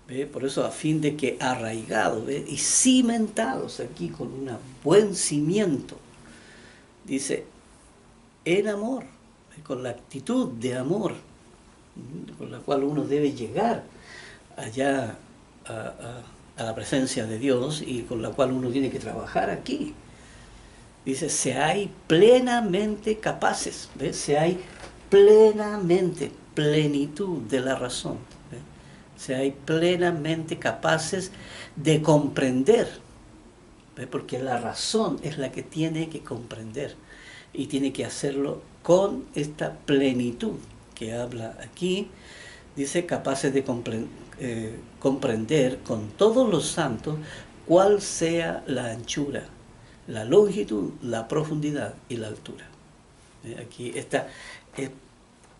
¿Ve? Por eso, a fin de que arraigados, ¿ve? Y cimentados aquí con un buen cimiento, dice, en amor, ¿ve? Con la actitud de amor, con la cual uno debe llegar allá a la presencia de Dios y con la cual uno tiene que trabajar aquí. Dice, seáis plenamente capaces, ¿ves? Seáis plenamente, plenitud de la razón. ¿Ves? Seáis plenamente capaces de comprender, ¿ves? Porque la razón es la que tiene que comprender y tiene que hacerlo con esta plenitud que habla aquí. Dice, capaces de comprender con todos los santos cuál sea la anchura, la longitud, la profundidad y la altura. Aquí está,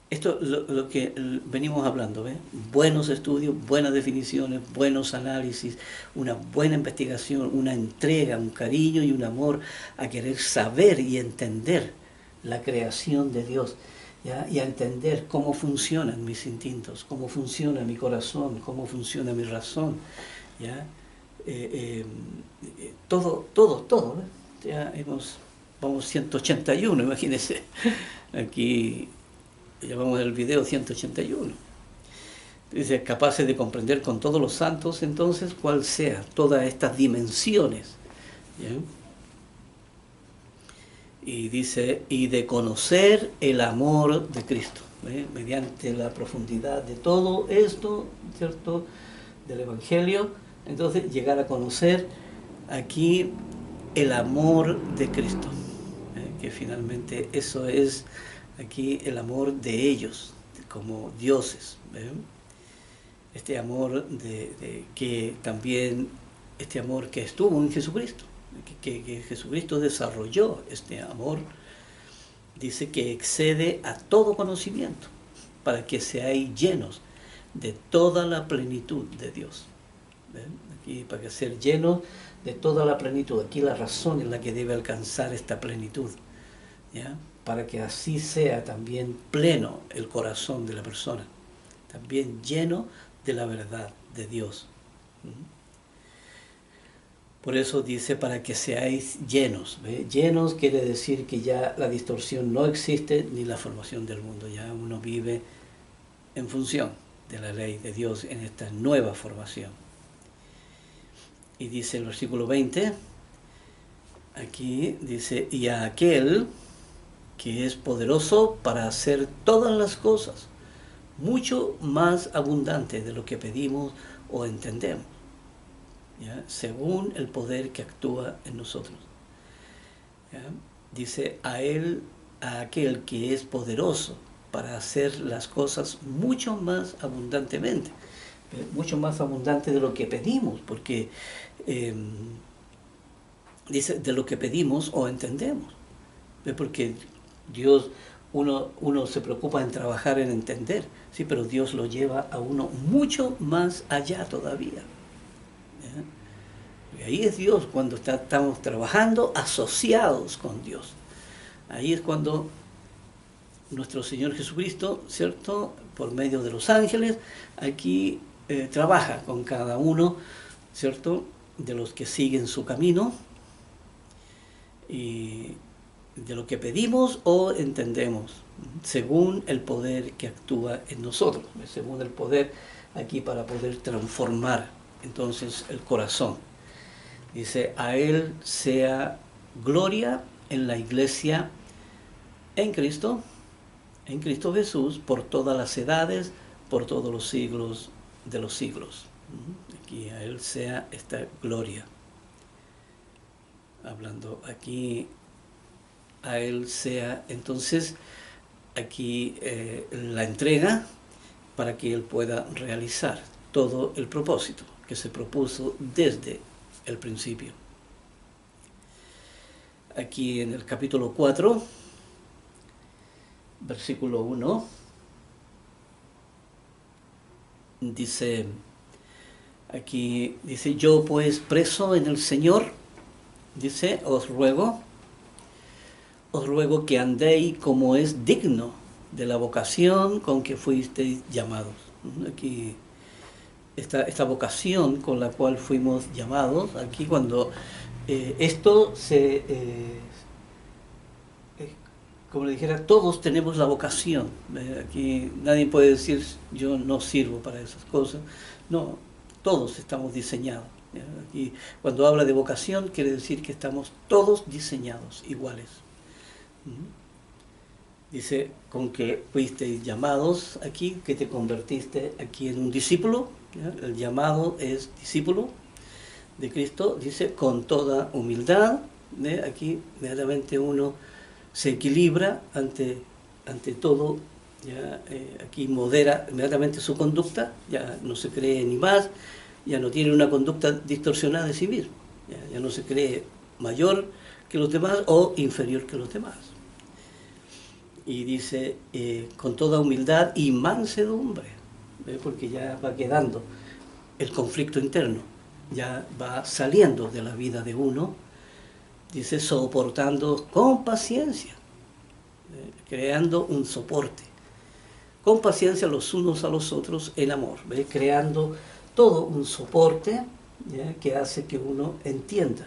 esto es lo que venimos hablando, ¿ves? Buenos estudios, buenas definiciones, buenos análisis, una buena investigación, una entrega, un cariño y un amor a querer saber y entender la creación de Dios, ¿ya? Y a entender cómo funcionan mis instintos, cómo funciona mi corazón, cómo funciona mi razón, ¿ya? Todo, ¿ves? Ya vamos 181, imagínense. Aquí ya vamos el video 181. Dice, capaces de comprender con todos los santos, entonces, cuál sea todas estas dimensiones. ¿Ya? Y dice, y de conocer el amor de Cristo, ¿ve? Mediante la profundidad de todo esto, ¿cierto?, del Evangelio, entonces llegar a conocer aquí el amor de Cristo, que finalmente eso es aquí el amor de ellos, como dioses, ¿ve? Este amor que también, este amor que estuvo en Jesucristo, que Jesucristo desarrolló este amor, dice que excede a todo conocimiento, para que seáis llenos de toda la plenitud de Dios. ¿Ven? Aquí, para que ser llenos de toda la plenitud, aquí la razón en la que debe alcanzar esta plenitud, ¿ya? Para que así sea también pleno el corazón de la persona, también lleno de la verdad de Dios. Por eso dice, para que seáis llenos. ¿Ve? Llenos quiere decir que ya la distorsión no existe, ni la formación del mundo. Ya uno vive en función de la ley de Dios en esta nueva formación. Y dice el versículo 20, aquí dice, y a aquel que es poderoso para hacer todas las cosas, mucho más abundante de lo que pedimos o entendemos, ¿ya? Según el poder que actúa en nosotros. ¿Ya? Dice, a aquel que es poderoso para hacer las cosas mucho más abundantemente, mucho más abundante de lo que pedimos, porque dice de lo que pedimos o entendemos, porque Dios, uno se preocupa en trabajar en entender, sí, pero Dios lo lleva a uno mucho más allá todavía. ¿Ya? Y ahí es Dios cuando estamos trabajando asociados con Dios. Ahí es cuando nuestro Señor Jesucristo, ¿cierto?, por medio de los ángeles, aquí trabaja con cada uno, ¿cierto?, de los que siguen su camino, y de lo que pedimos o entendemos, según el poder que actúa en nosotros, según el poder aquí para poder transformar entonces el corazón. Dice, a Él sea gloria en la iglesia, en Cristo Jesús, por todas las edades, por todos los siglos de los siglos. Aquí a Él sea esta gloria. Hablando aquí, a Él sea, entonces, aquí la entrega para que Él pueda realizar todo el propósito que se propuso desde el principio. Aquí en el capítulo 4, versículo 1, dice, aquí dice, yo pues preso en el Señor, dice, os ruego que andéis como es digno de la vocación con que fuisteis llamados. Aquí esta vocación con la cual fuimos llamados, aquí cuando esto se, como le dijera, todos tenemos la vocación. Aquí nadie puede decir yo no sirvo para esas cosas. No, todos estamos diseñados. Aquí cuando habla de vocación quiere decir que estamos todos diseñados iguales. Dice, con que fuiste llamados aquí, que te convertiste aquí en un discípulo. ¿Ya? El llamado es discípulo de Cristo, dice, con toda humildad. Aquí inmediatamente uno se equilibra ante todo, ya, aquí modera inmediatamente su conducta, ya no se cree ni más, ya no tiene una conducta distorsionada de sí mismo, ya no se cree mayor que los demás o inferior que los demás. Y dice, con toda humildad y mansedumbre, porque ya va quedando el conflicto interno, ya va saliendo de la vida de uno, dice, soportando con paciencia, creando un soporte, con paciencia los unos a los otros en amor, creando todo un soporte, ¿ya?, que hace que uno entienda,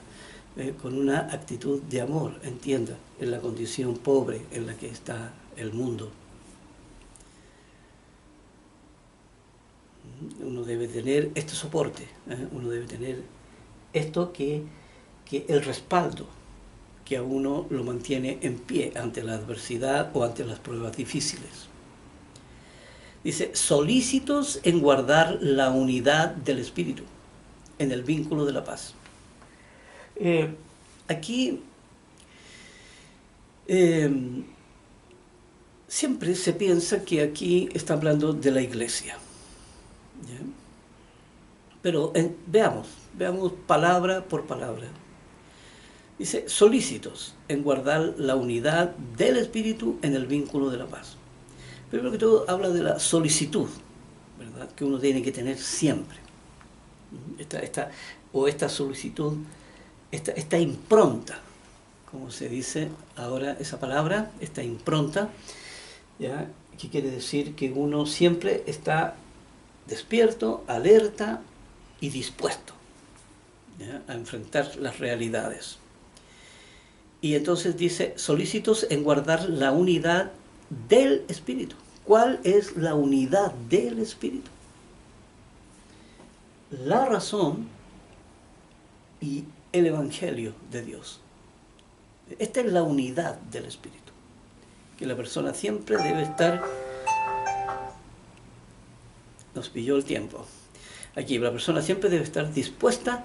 con una actitud de amor, entienda en la condición pobre en la que está el mundo. Uno debe tener este soporte, uno debe tener esto que el respaldo que a uno lo mantiene en pie ante la adversidad o ante las pruebas difíciles. Dice, solícitos en guardar la unidad del Espíritu, en el vínculo de la paz. Aquí siempre se piensa que aquí está hablando de la iglesia, ¿ya? Pero veamos palabra por palabra. Dice, solícitos en guardar la unidad del Espíritu en el vínculo de la paz. Primero que todo habla de la solicitud, ¿verdad?, que uno tiene que tener siempre. Esta solicitud, esta impronta, como se dice ahora esa palabra, esta impronta, ¿ya?, que quiere decir que uno siempre está despierto, alerta y dispuesto, ¿ya?, a enfrentar las realidades. Y entonces dice, solícitos en guardar la unidad del Espíritu. ¿Cuál es la unidad del Espíritu? La razón y el Evangelio de Dios. Esta es la unidad del Espíritu, que la persona siempre debe estar... Nos pilló el tiempo. Aquí la persona siempre debe estar dispuesta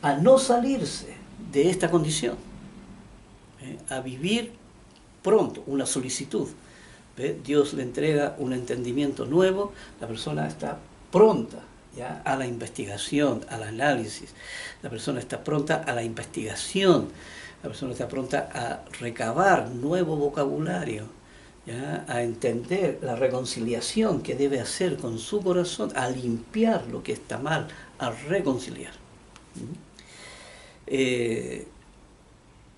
a no salirse de esta condición, a vivir pronto una solicitud. Dios le entrega un entendimiento nuevo, la persona está pronta, ¿ya?, a la investigación, al análisis, la persona está pronta a la investigación, la persona está pronta a recabar nuevo vocabulario, ¿ya?, a entender la reconciliación que debe hacer con su corazón, a limpiar lo que está mal, a reconciliar.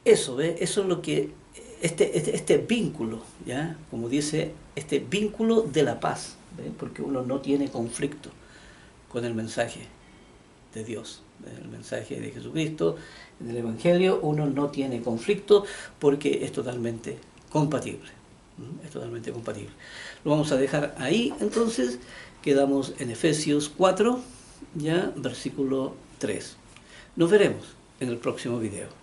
Eso es lo que este vínculo, ¿ya?, como dice, este vínculo de la paz, porque uno no tiene conflicto, con el mensaje de Dios, el mensaje de Jesucristo, en el Evangelio uno no tiene conflicto porque es totalmente compatible. Es totalmente compatible. Lo vamos a dejar ahí, entonces quedamos en Efesios 4, ya, versículo 3. Nos veremos en el próximo video.